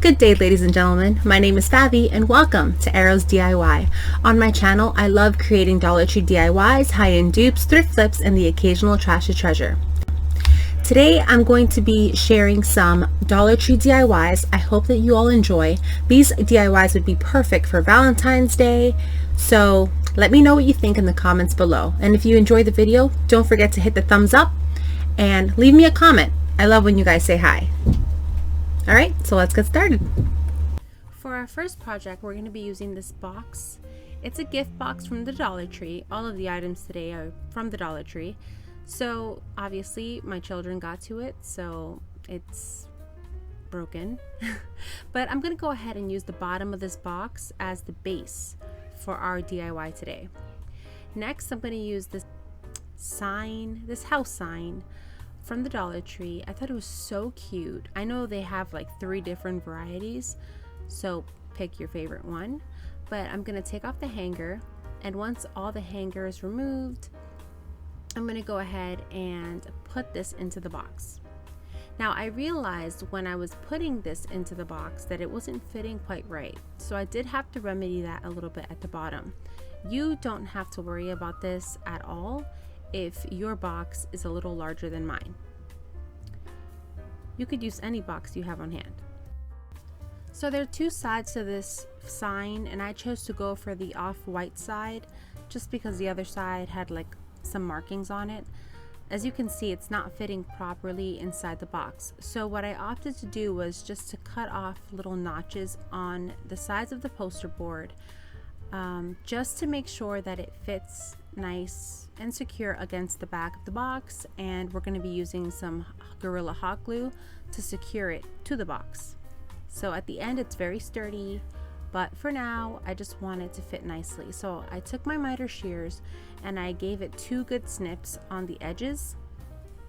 Good day, ladies and gentlemen. My name is Fabi and welcome to Arrows DIY. On my channel, I love creating Dollar Tree DIYs, high-end dupes, thrift flips, and the occasional trashy treasure. Today, I'm going to be sharing some Dollar Tree DIYs. I hope that you all enjoy. These DIYs would be perfect for Valentine's Day, so let me know what you think in the comments below. And if you enjoy the video, don't forget to hit the thumbs up and leave me a comment. I love when you guys say hi. Alright, so let's get started. For our first project, we're going to be using this box. It's a gift box from the Dollar Tree. All of the items today are from the Dollar Tree. So obviously my children got to it, so it's broken. But I'm going to go ahead and use the bottom of this box as the base for our DIY today. Next, I'm going to use this sign, this house sign from the Dollar Tree. I thought it was so cute. I know they have like 3 different varieties, so pick your favorite one. But I'm gonna take off the hanger, and once all the hanger is removed, I'm gonna go ahead and put this into the box. Now I realized when I was putting this into the box that it wasn't fitting quite right, so I did have to remedy that a little bit at the bottom. You don't have to worry about this at all if your box is a little larger than mine. You could use any box you have on hand. So there are 2 sides to this sign, and I chose to go for the off-white side just because the other side had like some markings on it. As you can see, it's not fitting properly inside the box. So what I opted to do was just to cut off little notches on the sides of the poster board, just to make sure that it fits nice and secure against the back of the box. And we're going to be using some Gorilla Hot Glue to secure it to the box. So at the end it's very sturdy, but for now I just want it to fit nicely. So I took my miter shears and I gave it 2 good snips on the edges.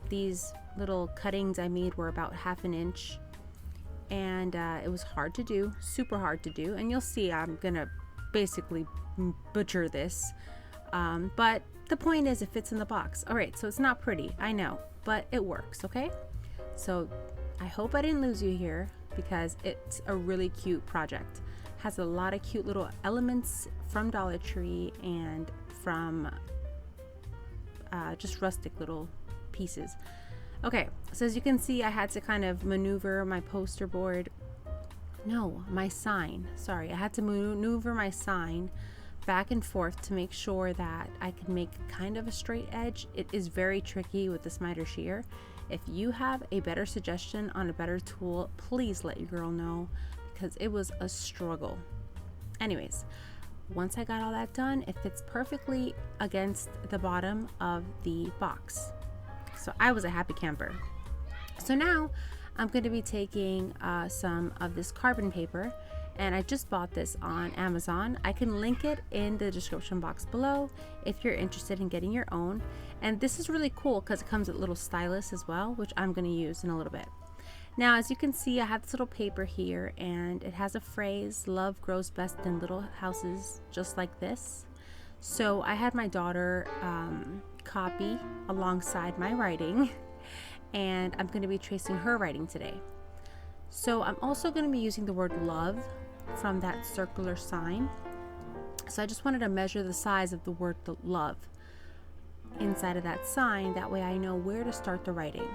These little cuttings I made were about 1/2 inch, and it was hard to do, super hard to do, and you'll see I'm gonna basically butcher this, but the point is it fits in the box. Alright, so it's not pretty, I know, but it works. Okay, so I hope I didn't lose you here, because it's a really cute project. Has a lot of cute little elements from Dollar Tree and from just rustic little pieces. Okay, so as you can see, I had to kind of maneuver my poster board. No, my sign. Sorry, I had to maneuver my sign back and forth to make sure that I could make kind of a straight edge. It is very tricky with this miter shear. If you have a better suggestion on a better tool, please let your girl know, because it was a struggle. Anyways, once I got all that done, it fits perfectly against the bottom of the box. So I was a happy camper. So now I'm going to be taking some of this carbon paper, and I just bought this on Amazon. I can link it in the description box below if you're interested in getting your own. And this is really cool because it comes with little stylus as well, which I'm going to use in a little bit. Now, as you can see, I have this little paper here, and it has a phrase, "Love grows best in little houses just like this." So I had my daughter copy alongside my writing, and I'm going to be tracing her writing today. So I'm also going to be using the word love from that circular sign. So I just wanted to measure the size of the word love inside of that sign, that way I know where to start the writing.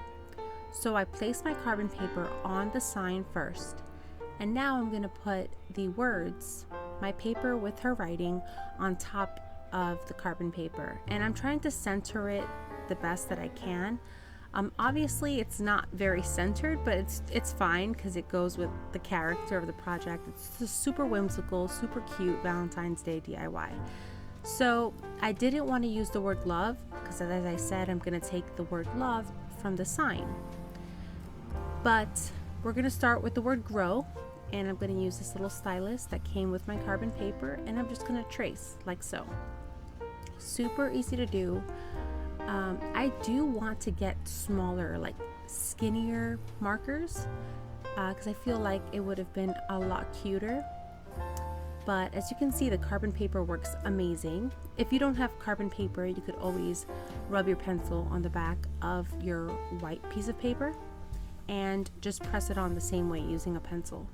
So I placed my carbon paper on the sign first, and now I'm going to put the words, my paper with her writing, on top of the carbon paper, and I'm trying to center it the best that I can. Obviously it's not very centered, but it's fine because it goes with the character of the project. It's a super whimsical, super cute Valentine's Day DIY. So I didn't want to use the word love because, as I said, I'm going to take the word love from the sign. But we're going to start with the word grow, and I'm going to use this little stylus that came with my carbon paper, and I'm just going to trace like so. Super easy to do. I do want to get smaller, like skinnier markers, because I feel like it would have been a lot cuter. But as you can see, the carbon paper works amazing. If you don't have carbon paper, you could always rub your pencil on the back of your white piece of paper and just press it on the same way using a pencil.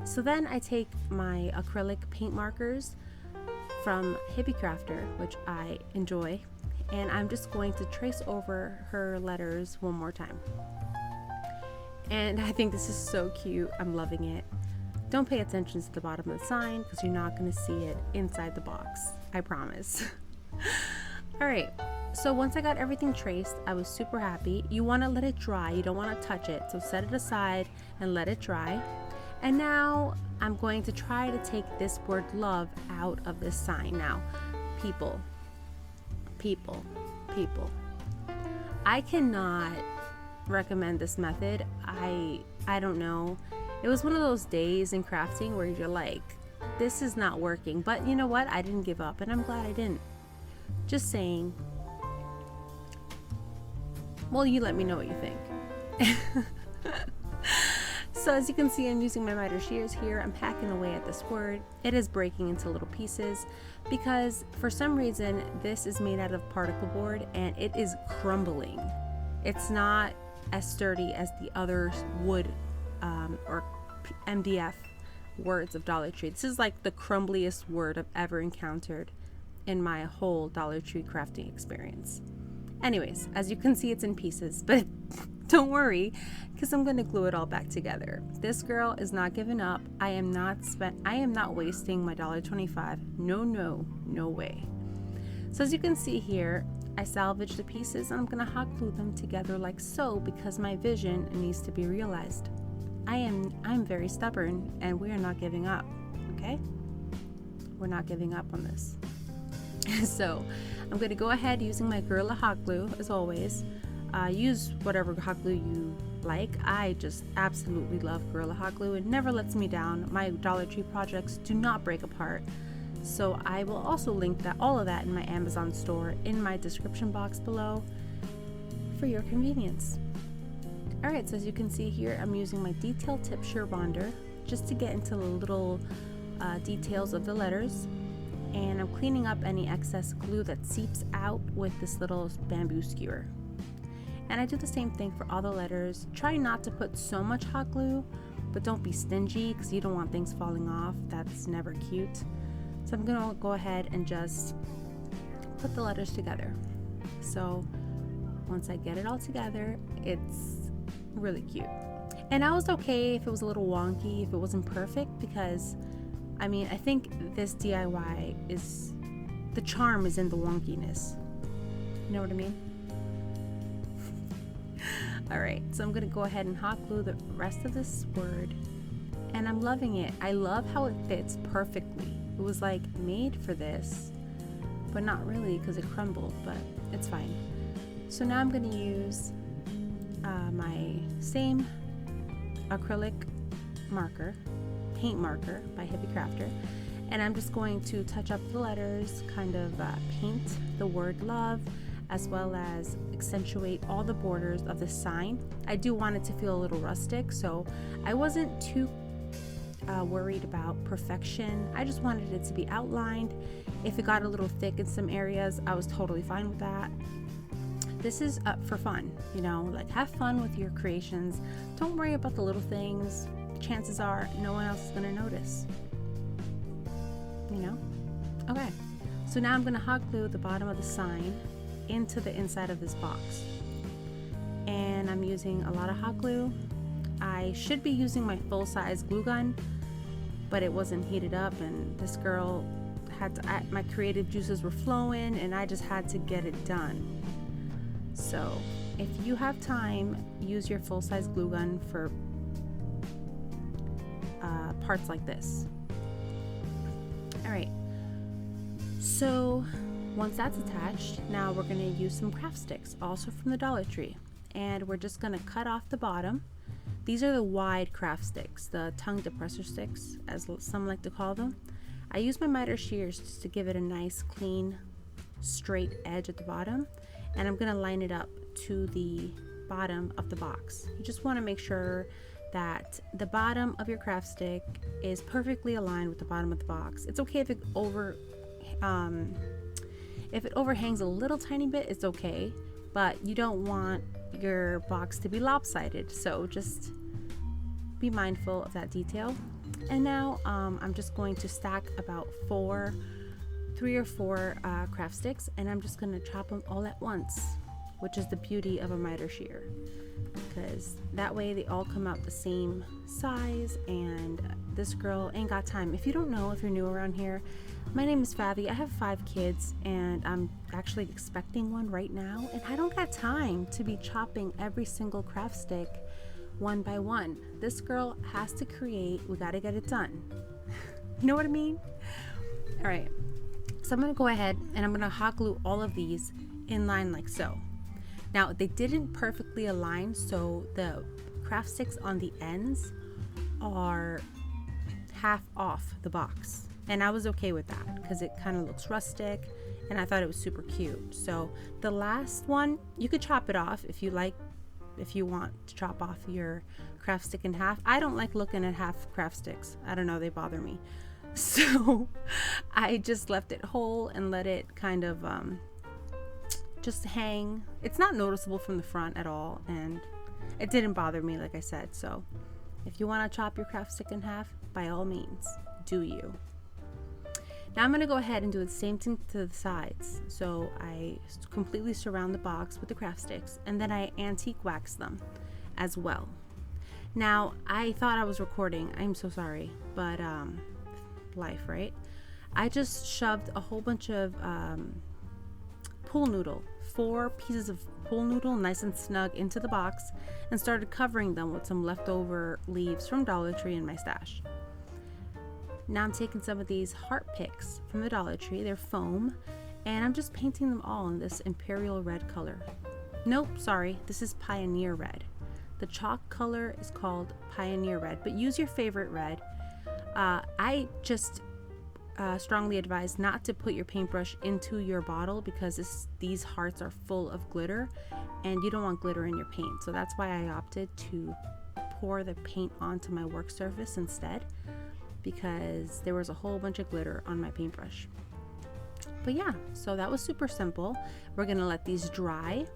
So then I take my acrylic paint markers from Hippie Crafter, which I enjoy, and I'm just going to trace over her letters one more time. And I think this is so cute. I'm loving it. Don't pay attention to the bottom of the sign because you're not going to see it inside the box. I promise. All right. So once I got everything traced, I was super happy. You want to let it dry. You don't want to touch it. So set it aside and let it dry. And now I'm going to try to take this word love out of this sign. Now, people. I cannot recommend this method. I don't know. It was one of those days in crafting where you're like, this is not working. But you know what? I didn't give up, and I'm glad I didn't. Just saying. Well, you let me know what you think. So as you can see, I'm using my miter shears here. I'm hacking away at this word. It is breaking into little pieces because for some reason this is made out of particle board and it is crumbling. It's not as sturdy as the other wood or MDF words of Dollar Tree. This is like the crumbliest word I've ever encountered in my whole Dollar Tree crafting experience. Anyways, as you can see, it's in pieces, but don't worry, because I'm going to glue it all back together. This girl is not giving up. I am not wasting my $1.25. No way. So as you can see here, I salvaged the pieces and I'm going to hot glue them together like so because my vision needs to be realized. I'm very stubborn and we are not giving up, okay? We're not giving up on this. So I'm going to go ahead using my Gorilla Hot Glue as always. Use whatever hot glue you like. I just absolutely love Gorilla Hot Glue. It never lets me down. My Dollar Tree projects do not break apart. So I will also link all of that in my Amazon store in my description box below for your convenience. Alright, so as you can see here, I'm using my detail tip shear bonder just to get into the little details of the letters. And I'm cleaning up any excess glue that seeps out with this little bamboo skewer. And I do the same thing for all the letters. Try not to put so much hot glue, but don't be stingy because you don't want things falling off. That's never cute. So I'm gonna go ahead and just put the letters together. So once I get it all together, it's really cute. And I was okay if it was a little wonky, if it wasn't perfect, because I mean, I think this DIY is, the charm is in the wonkiness. You know what I mean? Alright, so I'm going to go ahead and hot glue the rest of this word. And I'm loving it. I love how it fits perfectly. It was like made for this, but not really because it crumbled, but it's fine. So now I'm going to use my same acrylic marker, paint marker by Hippie Crafter, and I'm just going to touch up the letters, kind of paint the word love, as well as accentuate all the borders of the sign. I do want it to feel a little rustic, so I wasn't too worried about perfection. I just wanted it to be outlined. If it got a little thick in some areas, I was totally fine with that. This is up for fun, you know, like have fun with your creations. Don't worry about the little things. Chances are no one else is going to notice, you know? Okay, so now I'm going to hot glue the bottom of the sign into the inside of this box, and I'm using a lot of hot glue. I should be using my full-size glue gun, but it wasn't heated up, and this girl had to, my creative juices were flowing and I just had to get it done. So if you have time, use your full-size glue gun for parts like this. Alright, so once that's attached, now we're going to use some craft sticks, also from the Dollar Tree, and we're just going to cut off the bottom. These are the wide craft sticks, the tongue depressor sticks, as some like to call them. I use my miter shears just to give it a nice, clean, straight edge at the bottom, and I'm going to line it up to the bottom of the box. You just want to make sure that the bottom of your craft stick is perfectly aligned with the bottom of the box. It's okay if it overhangs a little tiny bit, it's okay, but you don't want your box to be lopsided, so just be mindful of that detail. And now I'm just going to stack about 3 or 4 craft sticks, and I'm just going to chop them all at once, which is the beauty of a miter shear, because that way they all come out the same size. And this girl ain't got time. If you don't know, if you're new around here, my name is Favi. I have 5 kids, and I'm actually expecting one right now, and I don't got time to be chopping every single craft stick one by one. This girl has to create. We got to get it done. You know what I mean? All right. So I'm going to go ahead and I'm going to hot glue all of these in line like so. Now, they didn't perfectly align, so the craft sticks on the ends are half off the box. And I was okay with that because it kind of looks rustic and I thought it was super cute. So the last one, you could chop it off if you like, if you want to chop off your craft stick in half. I don't like looking at half craft sticks. I don't know, they bother me. So I just left it whole and let it kind of just hang. It's not noticeable from the front at all, and it didn't bother me, like I said. So if you want to chop your craft stick in half, by all means, do you. Now I'm going to go ahead and do the same thing to the sides. So I completely surround the box with the craft sticks, and then I antique wax them as well. Now, I thought I was recording. I'm so sorry, but life, right? I just shoved a whole bunch of pool noodle, 4 pieces of pool noodle, nice and snug, into the box, and started covering them with some leftover leaves from Dollar Tree in my stash. Now I'm taking some of these heart picks from the Dollar Tree, they're foam, and I'm just painting them all in this imperial red color. Nope, sorry, this is pioneer red. The chalk color is called pioneer red, but use your favorite red. I just strongly advise not to put your paintbrush into your bottle because these hearts are full of glitter and you don't want glitter in your paint. So that's why I opted to pour the paint onto my work surface instead, because there was a whole bunch of glitter on my paintbrush. But yeah, so that was super simple. We're gonna let these dry,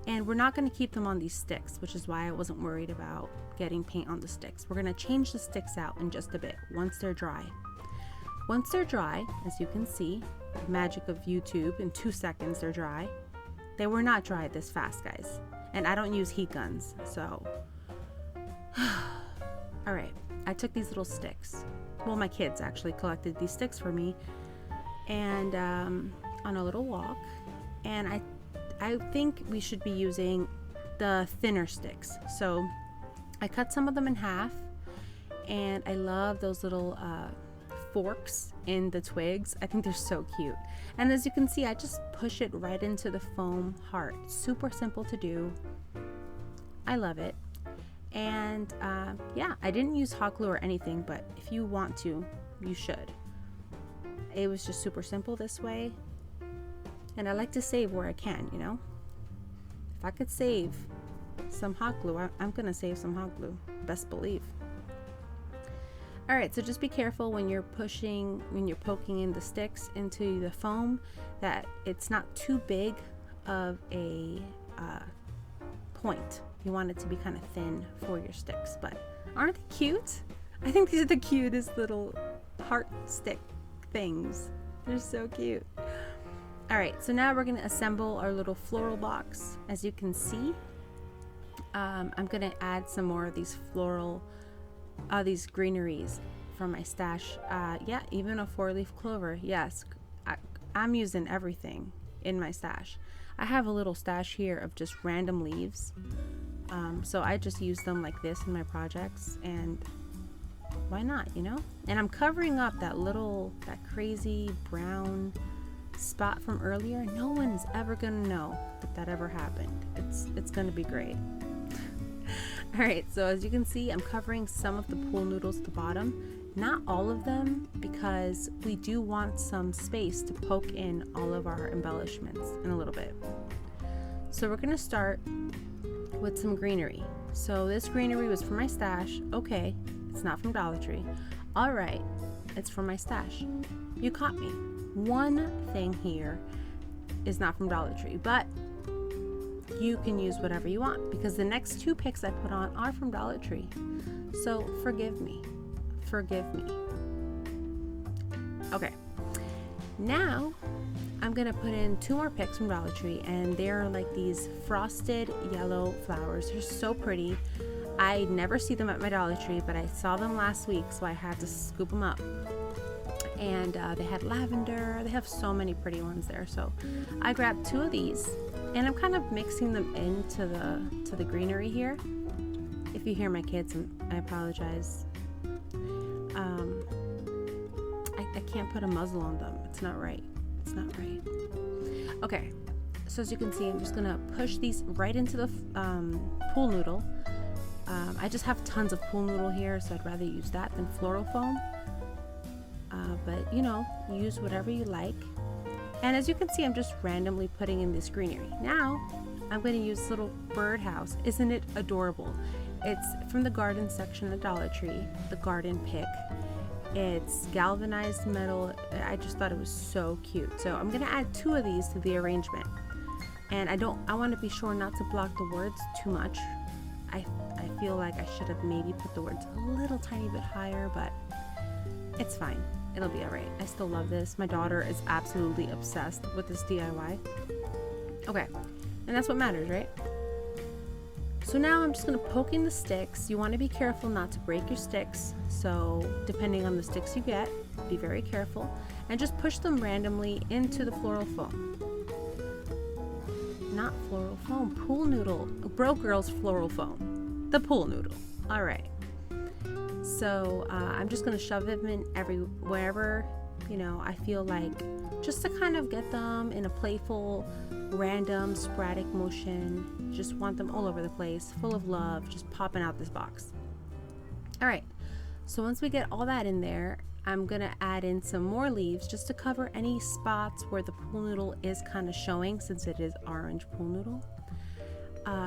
and we're not gonna keep them on these sticks, which is why I wasn't worried about getting paint on the sticks. We're gonna change the sticks out in just a bit once they're dry. Once they're dry, as you can see, magic of YouTube, in 2 seconds they're dry. They were not dry this fast, guys, and I don't use heat guns, so all right, I took these little sticks. Well, my kids actually collected these sticks for me, and on a little walk, and I think we should be using the thinner sticks. So I cut some of them in half, and I love those little forks in the twigs. I think they're so cute. And as you can see, I just push it right into the foam heart. Super simple to do. I love it. And yeah, I didn't use hot glue or anything, but if you want to, you should. It was just super simple this way. And I like to save where I can, you know? If I could save some hot glue, I'm gonna save some hot glue, best believe. All right, so just be careful when you're poking in the sticks into the foam, that it's not too big of a point. You want it to be kind of thin for your sticks, but aren't they cute? I think these are the cutest little heart stick things. They're so cute. All right, so now we're gonna assemble our little floral box. As you can see, I'm gonna add some more of these floral, these greeneries from my stash. Yeah, even a 4-leaf clover. Yes, I'm using everything in my stash. I have a little stash here of just random leaves. So I just use them like this in my projects, and why not, you know? And I'm covering up that crazy brown spot from earlier. No one's ever gonna know that ever happened. It's gonna be great. All right, so as you can see, I'm covering some of the pool noodles at the bottom. Not all of them, because we do want some space to poke in all of our embellishments in a little bit. So we're gonna start with some greenery. So this greenery was from my stash. Okay, it's not from Dollar Tree. All right, it's from my stash. You caught me. One thing here is not from Dollar Tree, but you can use whatever you want, because the next 2 picks I put on are from Dollar Tree. So forgive me. Forgive me. Okay. Now I'm gonna put in 2 more picks from Dollar Tree, and they're like these frosted yellow flowers. They're so pretty. I never see them at my Dollar Tree, but I saw them last week, so I had to scoop them up. And they had lavender. They have so many pretty ones there. So I grabbed 2 of these, and I'm kind of mixing them into the greenery here. If you hear my kids, I apologize. I can't put a muzzle on them. It's not right. It's not right. Okay, so as you can see, I'm just gonna push these right into the pool noodle. I just have tons of pool noodle here, so I'd rather use that than floral foam. But you know, use whatever you like. And as you can see, I'm just randomly putting in this greenery. Now, I'm going to use this little birdhouse. Isn't it adorable? It's from the garden section of Dollar Tree, the garden pick. It's galvanized metal. I just thought it was so cute. So I'm going to add 2 of these to the arrangement. And I want to be sure not to block the words too much. I feel like I should have maybe put the words a little tiny bit higher, but it's fine. It'll be alright. I still love this. My daughter is absolutely obsessed with this DIY. Okay, and that's what matters, right? So now I'm just going to poke in the sticks. You want to be careful not to break your sticks. So depending on the sticks you get, be very careful. And just push them randomly into the floral foam. Not floral foam, pool noodle. Broke Girl's floral foam. The pool noodle. Alright. So I'm just going to shove them in wherever, you know, I feel like, just to kind of get them in a playful, random, sporadic motion. Just want them all over the place, full of love, just popping out this box. All right, so once we get all that in there, I'm going to add in some more leaves just to cover any spots where the pool noodle is kind of showing, since it is orange pool noodle.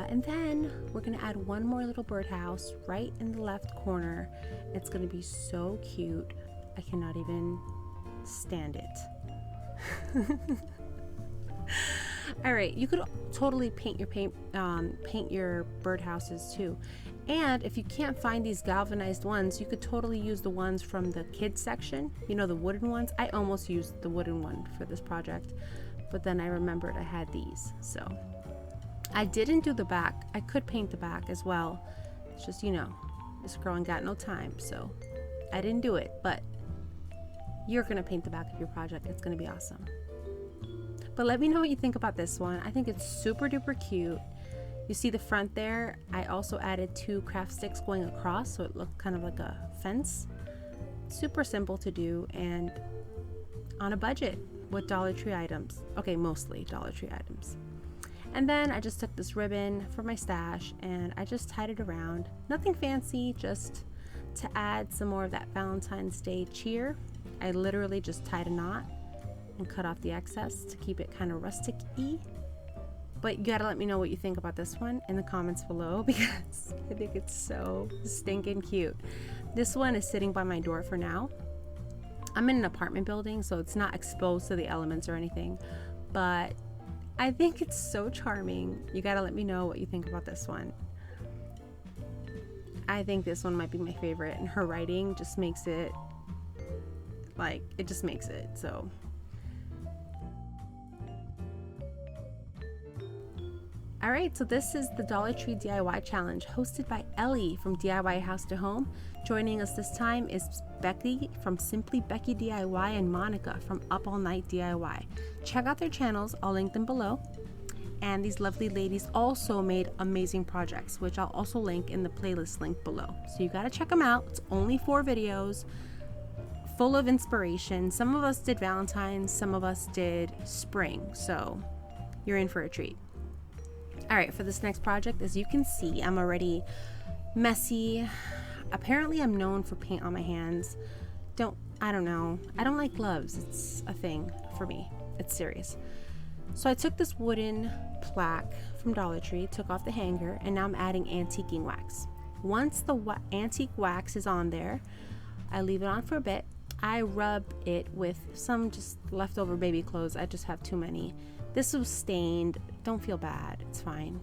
And then we're going to add 1 more little birdhouse right in the left corner. It's going to be so cute. I cannot even stand it. All right, you could totally paint your birdhouses too. And if you can't find these galvanized ones, you could totally use the ones from the kids section. You know, the wooden ones. I almost used the wooden one for this project, but then I remembered I had these, so I didn't do the back. I could paint the back as well. It's just, you know, this girl ain't got no time, so I didn't do it. But you're gonna paint the back of your project. It's gonna be awesome. But let me know what you think about this one. I think it's super duper cute. You see the front there? I also added 2 craft sticks going across, so it looked kind of like a fence. Super simple to do and on a budget with Dollar Tree items. Okay, mostly Dollar Tree items. And then I just took this ribbon from my stash and I just tied it around. Nothing fancy, just to add some more of that Valentine's Day cheer. I literally just tied a knot and cut off the excess to keep it kind of rustic-y. But you gotta let me know what you think about this one in the comments below, because I think it's so stinking cute. This one is sitting by my door for now. I'm in an apartment building, so it's not exposed to the elements or anything, but I think it's so charming. You gotta let me know what you think about this one. I think this one might be my favorite, and her writing just makes it, like, it just makes it, so. Alright, so this is the Dollar Tree DIY Challenge hosted by Ellie from DIY House to Home. Joining us this time is Becky from Simply Becky DIY and Monica from Up All Night DIY. Check out their channels, I'll link them below. And these lovely ladies also made amazing projects, which I'll also link in the playlist link below. So you gotta check them out. It's only 4 videos, full of inspiration. Some of us did Valentine's, some of us did spring, so you're in for a treat. Alright, for this next project, as you can see, I'm already messy. Apparently I'm known for paint on my hands. I don't know. I don't like gloves. It's a thing for me. It's serious. So I took this wooden plaque from Dollar Tree, took off the hanger, and now I'm adding antiquing wax. Once the antique wax is on there, I leave it on for a bit. I rub it with some just leftover baby clothes. I just have too many. This was stained. Don't feel bad. It's fine.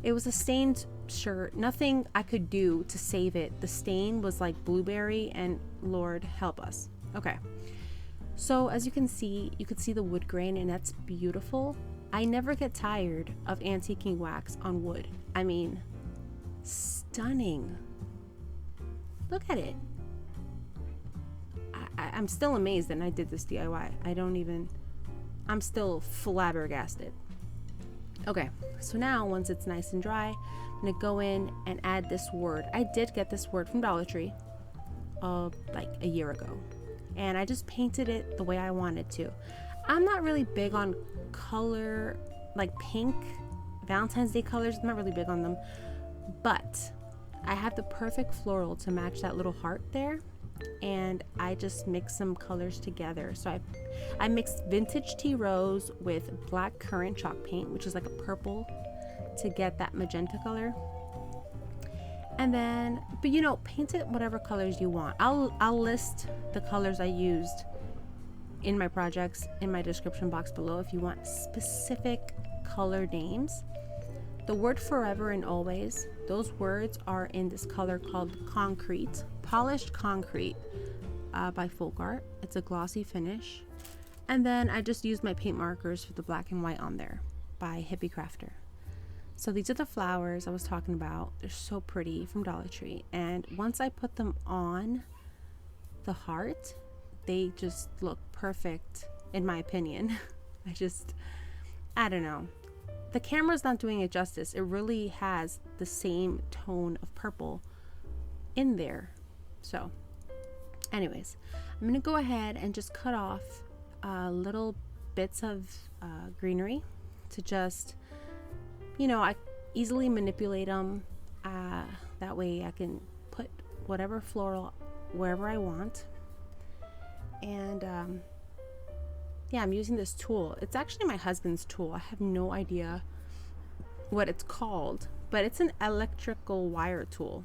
It was a stained shirt. Nothing I could do to save it. The stain was like blueberry, and Lord help us. Okay. So as you can see the wood grain, and that's beautiful. I never get tired of antiquing wax on wood. I mean, stunning. Look at it. I'm still amazed that I did this DIY. I'm still flabbergasted. Okay, so now once it's nice and dry, I'm gonna go in and add this word. I did get this word from Dollar Tree like a year ago, and I just painted it the way I wanted to. I'm not really big on color, like pink, Valentine's Day colors. I'm not really big on them, but I have the perfect floral to match that little heart there, and I just mixed some colors together. So I mixed vintage tea rose with black currant chalk paint, which is like a purple, to get that magenta color. And then, but you know, paint it whatever colors you want. I'll list the colors I used in my projects in my description box below if you want specific color names. The word forever and always, those words are in this color called concrete, polished concrete, by Folk Art. It's a glossy finish. And then I just used my paint markers for the black and white on there by Hippie Crafter. So these are the flowers I was talking about. They're so pretty, from Dollar Tree. And once I put them on the heart, they just look perfect, in my opinion. I don't know. The camera's not doing it justice. It really has the same tone of purple in there. So anyways, I'm gonna go ahead and just cut off little bits of greenery to just, you know, I easily manipulate them. That way I can put whatever floral wherever I want. And yeah, I'm using this tool. It's actually my husband's tool. I have no idea what it's called, but it's an electrical wire tool,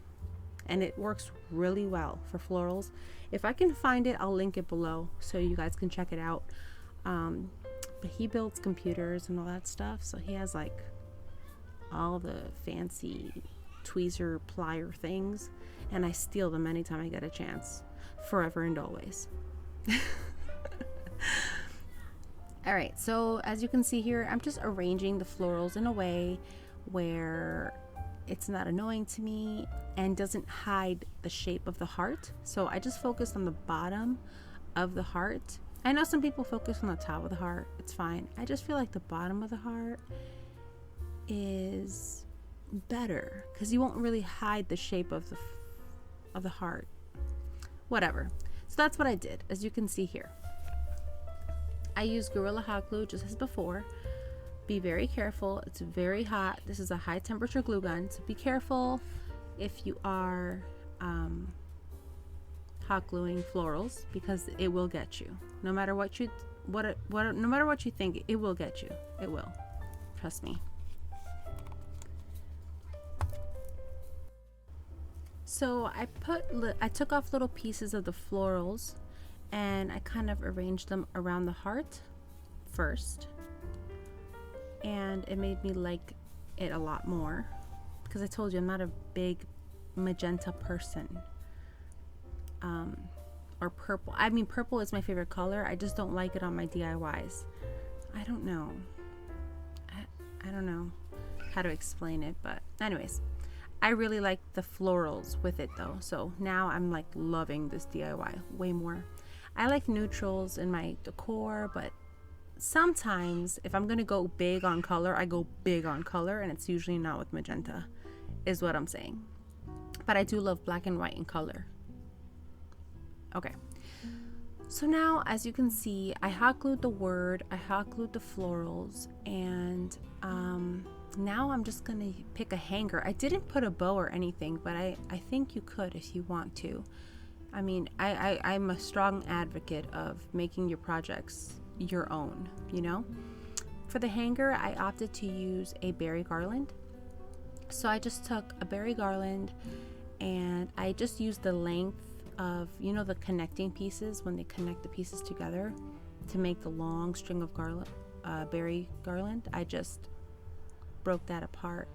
and it works really well for florals. If I can find it, I'll link it below so you guys can check it out. But he builds computers and all that stuff, so he has like all the fancy tweezer plier things, and I steal them anytime I get a chance, forever and always. All right, so as you can see here, I'm just arranging the florals in a way where it's not annoying to me and doesn't hide the shape of the heart. So I just focused on the bottom of the heart. I know some people focus on the top of the heart. It's fine. I just feel like the bottom of the heart is better because you won't really hide the shape of the heart. Whatever. So that's what I did, as you can see here. I used Gorilla Hot Glue just as before. Be very careful. It's very hot. This is a high temperature glue gun, so be careful if you are hot gluing florals, because it will get you. No matter what you no matter what you think, it will get you. It will. Trust me. So I took off little pieces of the florals, and I kind of arranged them around the heart first, and it made me like it a lot more, because I told you I'm not a big magenta person, or purple. I mean, purple is my favorite color. I just don't like it on my DIYs. I don't know how to explain it, but anyways, I really like the florals with it though, so now I'm like loving this DIY way more. I like neutrals in my decor, but sometimes if I'm gonna go big on color, I go big on color, and it's usually not with magenta, is what I'm saying. But I do love black and white in color. Okay, so now as you can see, I hot glued the word, I hot glued the florals, and now I'm just gonna pick a hanger. I didn't put a bow or anything, but I think you could if you want to. I mean, I'm a strong advocate of making your projects your own, you know? For the hanger, I opted to use a berry garland. So I just took a berry garland, and I just used the length of, you know, the connecting pieces, when they connect the pieces together to make the long string of berry garland. I just broke that apart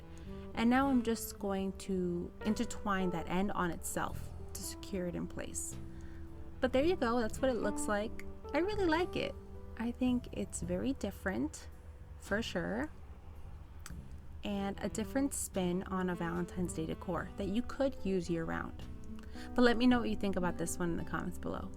And now I'm just going to intertwine that end on itself to secure it in place. But there you go, that's what it looks like. I really like it. I think it's very different, for sure, and a different spin on a Valentine's Day decor that you could use year round. But let me know what you think about this one in the comments below.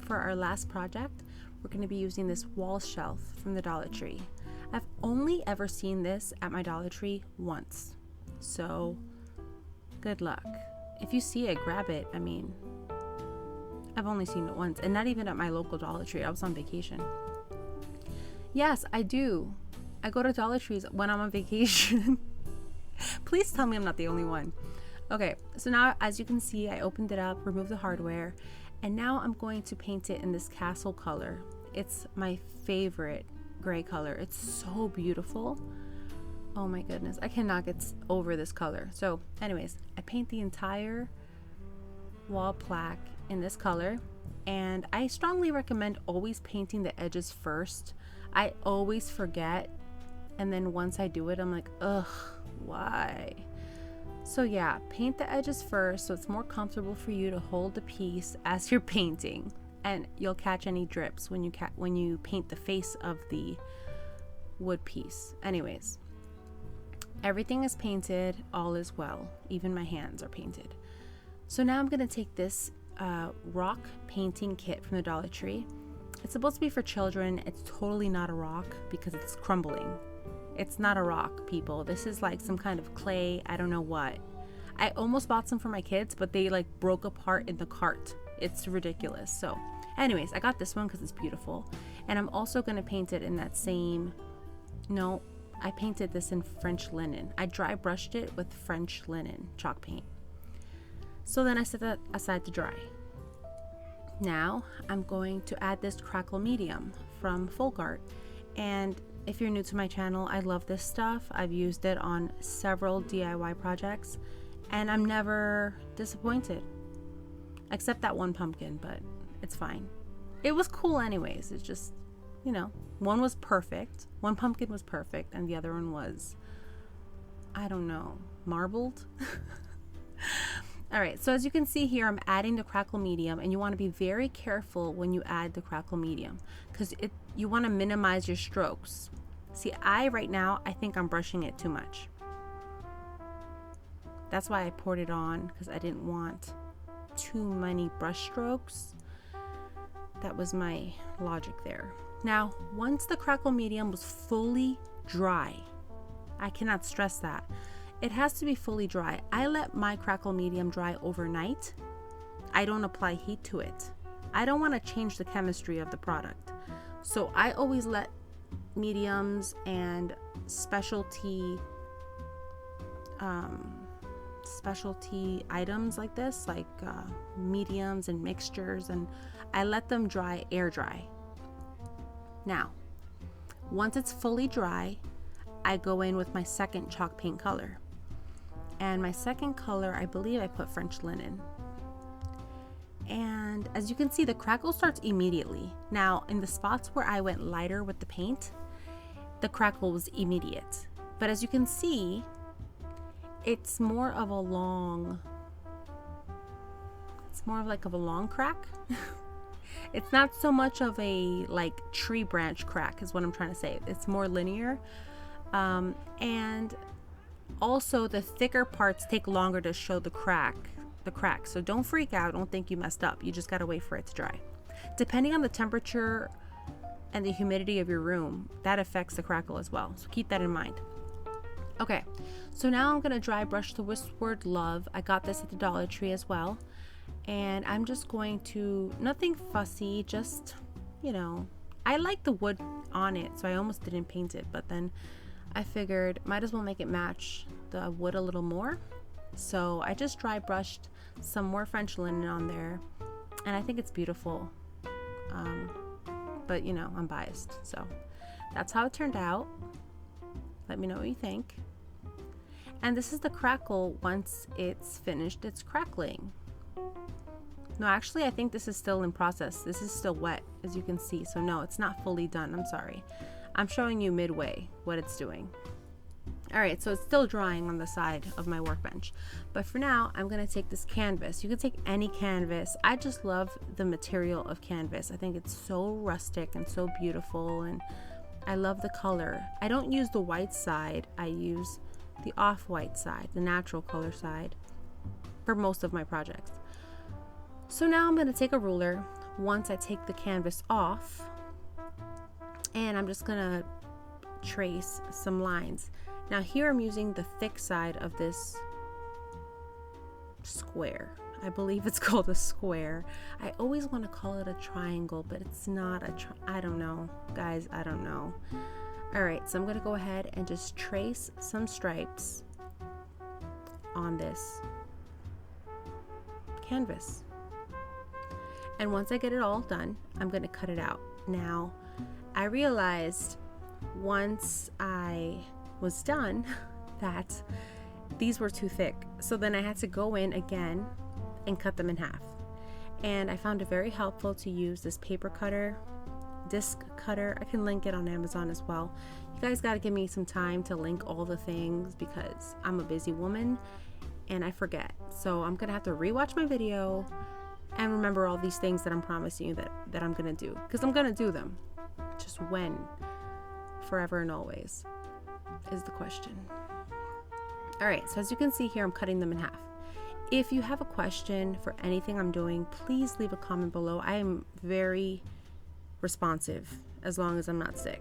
For our last project, we're going to be using this wall shelf from the Dollar Tree. I've only ever seen this at my Dollar Tree once, so good luck. If you see it, grab it. I mean, I've only seen it once, and not even at my local Dollar Tree. I was on vacation. Yes, I do. I go to Dollar Trees when I'm on vacation. Please tell me I'm not the only one. Okay, so now as you can see, I opened it up, removed the hardware, and now I'm going to paint it in this castle color. It's my favorite gray color. It's so beautiful. Oh my goodness, I cannot get over this color. So anyways, I paint the entire wall plaque in this color, and I strongly recommend always painting the edges first. I always forget, and then once I do it, I'm like, ugh, why? So yeah, paint the edges first so it's more comfortable for you to hold the piece as you're painting, and you'll catch any drips when you paint the face of the wood piece. Anyways, everything is painted, all is well. Even my hands are painted. So now I'm gonna take this rock painting kit from the Dollar Tree. It's supposed to be for children. It's totally not a rock because it's crumbling. It's not a rock, people. This is like some kind of clay, I don't know what. I almost bought some for my kids, but they like broke apart in the cart. It's ridiculous. So anyways, I got this one because it's beautiful. And I'm also going to paint it in that same, no, I painted this in French linen. I dry brushed it with French linen chalk paint. So then I set that aside to dry. Now I'm going to add this crackle medium from Folk Art. And if you're new to my channel, I love this stuff. I've used it on several DIY projects, and I'm never disappointed. Except that one pumpkin, but it's fine. It was cool anyways. It's just, you know, one was perfect. One pumpkin was perfect, and the other one was, I don't know, marbled? All right, so as you can see here, I'm adding the crackle medium, and you want to be very careful when you add the crackle medium because you want to minimize your strokes. See, right now, I think I'm brushing it too much. That's why I poured it on, because I didn't want too many brush strokes. That was my logic there. Now, once the crackle medium was fully dry, I cannot stress that. It has to be fully dry. I let my crackle medium dry overnight. I don't apply heat to it. I don't want to change the chemistry of the product. So I always let mediums and specialty items like this, like mediums and mixtures, and I let them dry, air dry. Now, once it's fully dry, I go in with my second chalk paint color. And my second color, I believe I put French linen. And as you can see, the crackle starts immediately. Now, in the spots where I went lighter with the paint, the crackle was immediate. But as you can see, it's more of a long crack. It's not so much of a like tree branch crack is what I'm trying to say. It's more linear. And also the thicker parts take longer to show the crack. So don't freak out. Don't think you messed up. You just got to wait for it to dry. Depending on the temperature and the humidity of your room, that affects the crackle as well. So keep that in mind. Okay, so now I'm going to dry brush the Whispered Love. I got this at the Dollar Tree as well. And I'm just going to, nothing fussy, just, you know, I like the wood on it, so I almost didn't paint it. But then I figured might as well make it match the wood a little more. So I just dry brushed some more French linen on there, and I think it's beautiful. But you know, I'm biased, so that's how it turned out. Let me know what you think. And this is the crackle once it's finished its crackling. No, actually, I think this is still in process. This is still wet, as you can see. So no, it's not fully done. I'm sorry. I'm showing you midway what it's doing. All right, so it's still drying on the side of my workbench. But for now, I'm gonna take this canvas. You can take any canvas. I just love the material of canvas. I think it's so rustic and so beautiful, and I love the color. I don't use the white side. I use the off-white side, the natural color side, for most of my projects. So now I'm going to take a ruler once I take the canvas off, and I'm just going to trace some lines. Now here I'm using the thick side of this square. I believe it's called a square. I always want to call it a triangle, but it's not a I don't know, guys, I don't know. All right, so I'm going to go ahead and just trace some stripes on this canvas. And once I get it all done, I'm going to cut it out. Now, I realized once I was done that these were too thick. So then I had to go in again and cut them in half. And I found it very helpful to use this paper cutter, disc cutter. I can link it on Amazon as well. You guys got to give me some time to link all the things because I'm a busy woman and I forget. So I'm going to have to rewatch my video and remember all these things that I'm promising you that I'm going to do, because I'm going to do them. Just when? Forever and always is the question. All right, so as you can see here, I'm cutting them in half. If you have a question for anything I'm doing, please leave a comment below. I am very responsive as long as I'm not sick.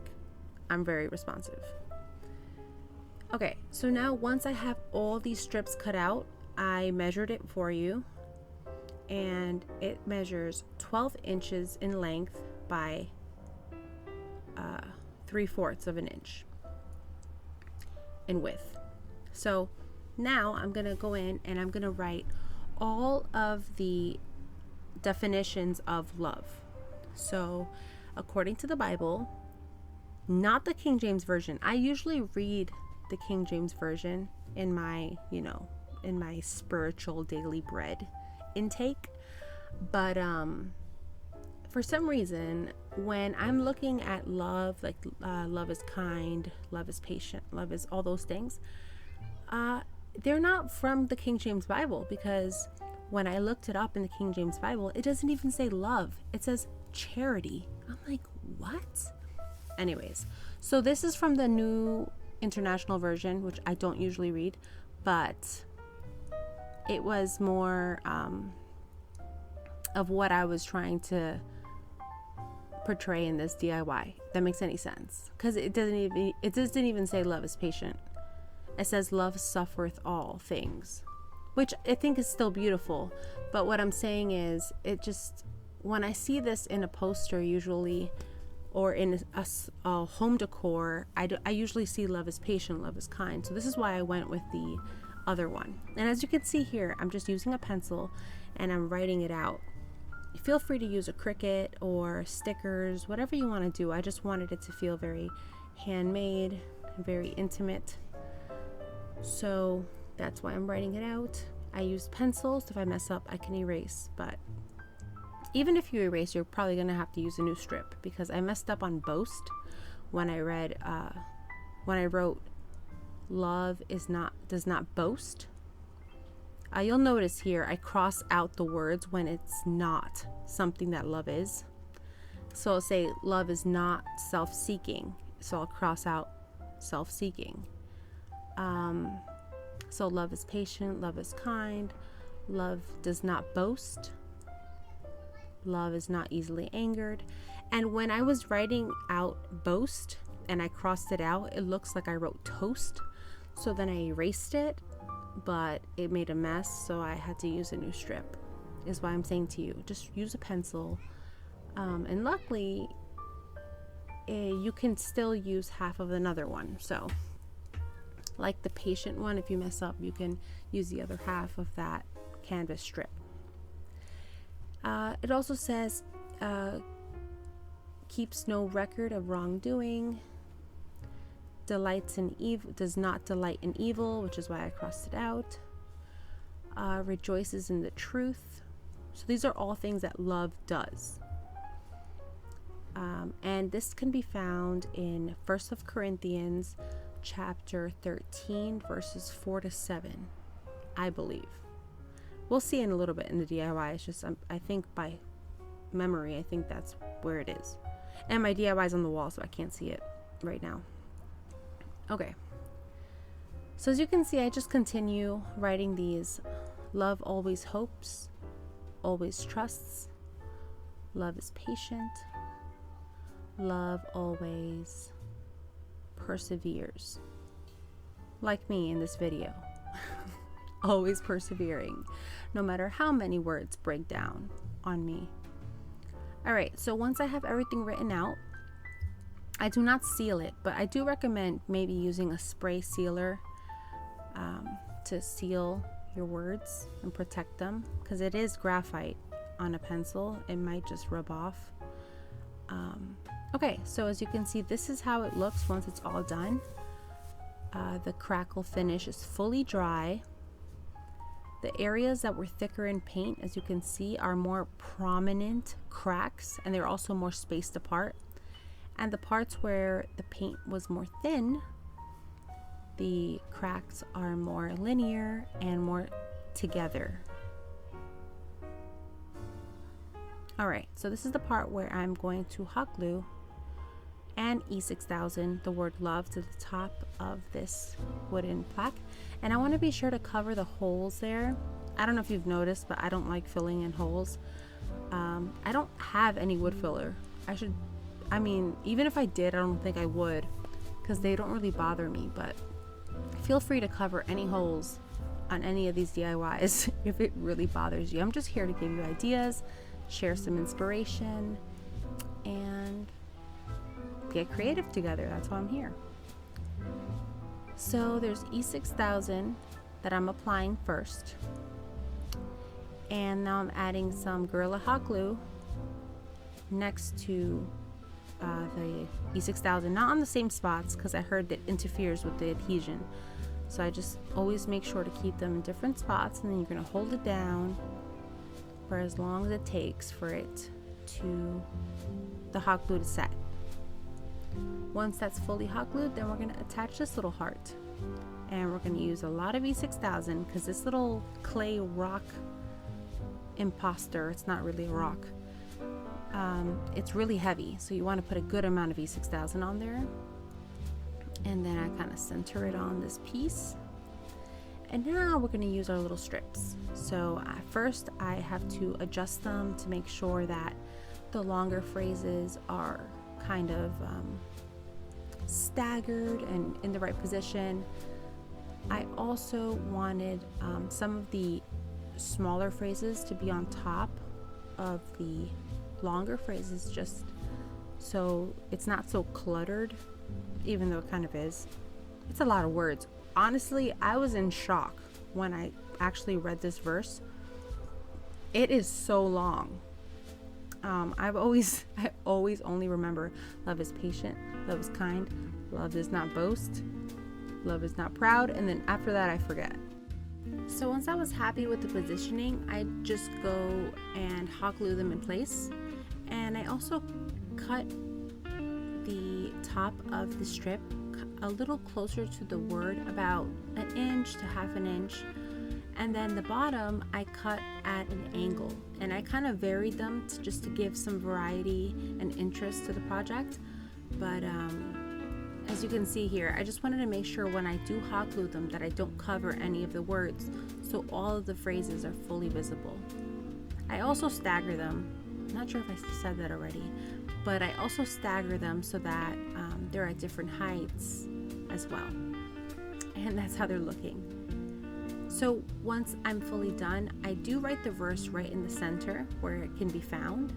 I'm very responsive. Okay, so now once I have all these strips cut out, I measured it for you, and it measures 12 inches in length by 3/4 of an inch in width. So now I'm gonna go in and I'm gonna write all of the definitions of love. So according to the Bible, not the King James Version. I usually read the King James Version in my, in my spiritual daily bread intake. But for some reason, when I'm looking at love, like love is kind, love is patient, love is all those things, they're not from the King James Bible, because when I looked it up in the King James Bible, it doesn't even say love. It says charity. I'm like, what? Anyways, so this is from the New International Version, which I don't usually read, but it was more of what I was trying to portray in this DIY. If that makes any sense, because it doesn't even say love is patient. It says love suffereth all things, which I think is still beautiful. But what I'm saying is, it just, when I see this in a poster usually, or in a home decor, I usually see love is patient, love is kind. So this is why I went with the other one. And as you can see here, I'm just using a pencil and I'm writing it out. Feel free to use a Cricut or stickers, whatever you want to do. I just wanted it to feel very handmade, very intimate. So that's why I'm writing it out. I use pencils. If I mess up, I can erase. But even if you erase, you're probably going to have to use a new strip, because I messed up on boast when I wrote love does not boast. You'll notice here I cross out the words when it's not something that love is. So I'll say love is not self-seeking. So I'll cross out self-seeking. So love is patient, love is kind, love does not boast, love is not easily angered. And when I was writing out boast and I crossed it out, it looks like I wrote toast. So then I erased it, but it made a mess, so I had to use a new strip, is why I'm saying to you, just use a pencil. And luckily, you can still use half of another one. So like the patient one, if you mess up, you can use the other half of that canvas strip. It also says keeps no record of wrongdoing, delights in evil, does not delight in evil, which is why I crossed it out, rejoices in the truth. So these are all things that love does. And this can be found in 1st of Corinthians chapter 13 verses 4 to 7, I believe. We'll see in a little bit in the DIY. It's just I think by memory, I think that's where it is. And my DIY is on the wall, so I can't see it right now. Okay. So as you can see, I just continue writing these. Love always hopes, always trusts. Love is patient. Love always perseveres. Like me in this video. Always persevering, no matter how many words break down on me. All right, so once I have everything written out, I do not seal it, but I do recommend maybe using a spray sealer to seal your words and protect them, because it is graphite on a pencil. It might just rub off. Okay, so as you can see, this is how it looks once it's all done. The crackle finish is fully dry. The areas that were thicker in paint, as you can see, are more prominent cracks, and they're also more spaced apart. And the parts where the paint was more thin, the cracks are more linear and more together. All right, so this is the part where I'm going to hot glue and E6000 the word love to the top of this wooden plaque. And I want to be sure to cover the holes there. I don't know if you've noticed, but I don't like filling in holes. I don't have any wood filler. I mean, even if I did, I don't think I would, because they don't really bother me. But feel free to cover any holes on any of these DIYs if it really bothers you. I'm just here to give you ideas, share some inspiration, and get creative together. That's why I'm here. So there's E6000 that I'm applying first, and now I'm adding some Gorilla Hot Glue next to the E6000, not on the same spots because I heard that interferes with the adhesion. So I just always make sure to keep them in different spots, and then you're going to hold it down for as long as it takes for it to the hot glue to set. Once that's fully hot glued, then we're going to attach this little heart, and we're going to use a lot of E6000 because this little clay rock imposter, it's not really a rock, it's really heavy, so you want to put a good amount of E6000 on there. And then I kind of center it on this piece, and now we're going to use our little strips. So first I have to adjust them to make sure that the longer phrases are kind of staggered and in the right position. I also wanted some of the smaller phrases to be on top of the longer phrases, just so it's not so cluttered, even though it kind of is. It's a lot of words. Honestly, I was in shock when I actually read this verse. It is so long. I always only remember love is patient, love is kind, love does not boast, love is not proud, and then after that I forget. So once I was happy with the positioning, I just go and hot glue them in place, and I also cut the top of the strip a little closer to the word, about an inch to half an inch, and then the bottom I cut at an angle, and I kind of varied them just to give some variety and interest to the project. But as you can see here, I just wanted to make sure when I do hot glue them that I don't cover any of the words, so all of the phrases are fully visible. I also stagger them. I'm not sure if I said that already, but I also stagger them so that they're at different heights as well, and that's how they're looking. So once I'm fully done, I do write the verse right in the center where it can be found,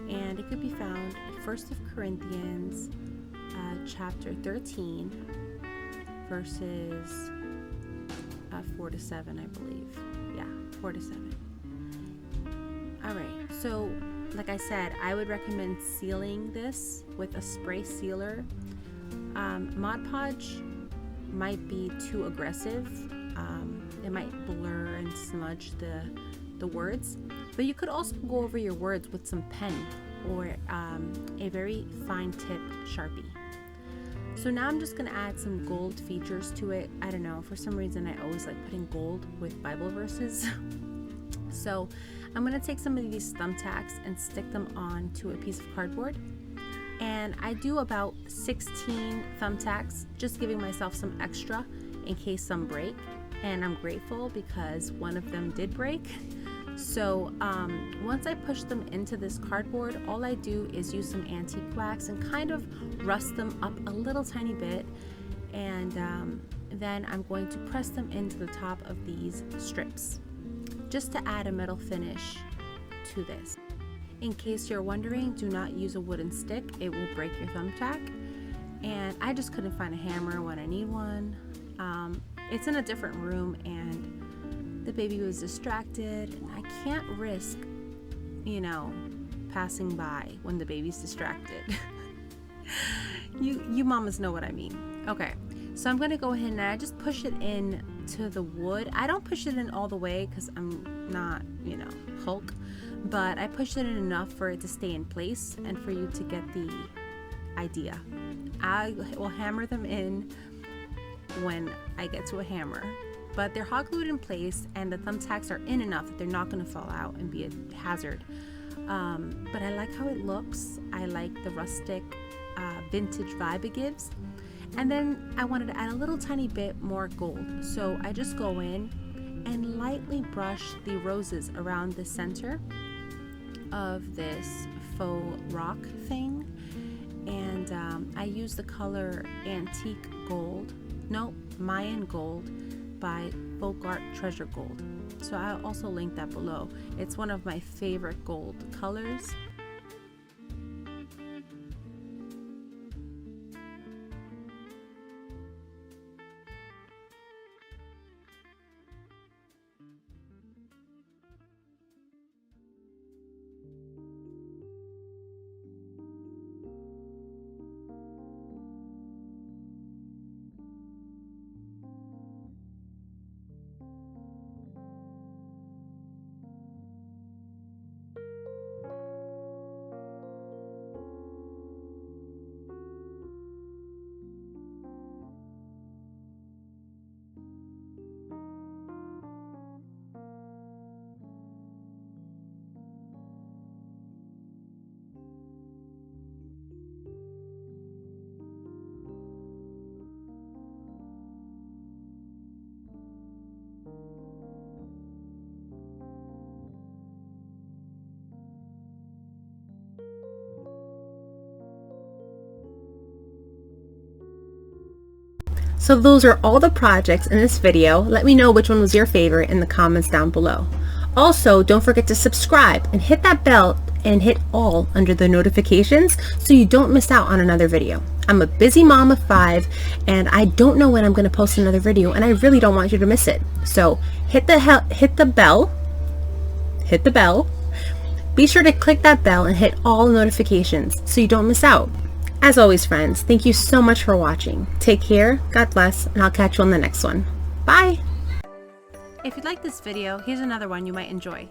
and it could be found in 1st of Corinthians chapter 13 verses 4 to 7, I believe. Yeah, 4 to 7. All right, so like I said, I would recommend sealing this with a spray sealer. Mod Podge might be too aggressive. It might blur and smudge the words. But you could also go over your words with some pen or a very fine tip Sharpie. So now I'm just going to add some gold features to it. I don't know, for some reason I always like putting gold with Bible verses. So I'm going to take some of these thumbtacks and stick them onto a piece of cardboard. And I do about 16 thumbtacks, just giving myself some extra in case some break. And I'm grateful because one of them did break. So once I push them into this cardboard, all I do is use some antique wax and kind of rust them up a little tiny bit. And then I'm going to press them into the top of these strips, just to add a metal finish to this. In case you're wondering, do not use a wooden stick, it will break your thumbtack. And I just couldn't find a hammer when I need one. It's in a different room and the baby was distracted, and I can't risk, you know, passing by when the baby's distracted. You mamas know what I mean. Okay, so I'm gonna go ahead and I just push it in to the wood. I don't push it in all the way because I'm not, you know, Hulk, but I push it in enough for it to stay in place and for you to get the idea. I will hammer them in when I get to a hammer, but they're hot glued in place and the thumbtacks are in enough that they're not going to fall out and be a hazard. But I like how it looks. I like the rustic vintage vibe it gives. And then I wanted to add a little tiny bit more gold, so I just go in and lightly brush the roses around the center of this faux rock thing. And I use the color Antique Gold, no, Mayan Gold by Folk Art Treasure Gold. So I'll also link that below. It's one of my favorite gold colors. So those are all the projects in this video. Let me know which one was your favorite in the comments down below. Also, don't forget to subscribe and hit that bell and hit all under the notifications so you don't miss out on another video. I'm a busy mom of 5 and I don't know when I'm going to post another video, and I really don't want you to miss it. So hit the bell. Be sure to click that bell and hit all notifications so you don't miss out. As always, friends, thank you so much for watching. Take care, God bless, and I'll catch you on the next one. Bye! If you like this video, here's another one you might enjoy.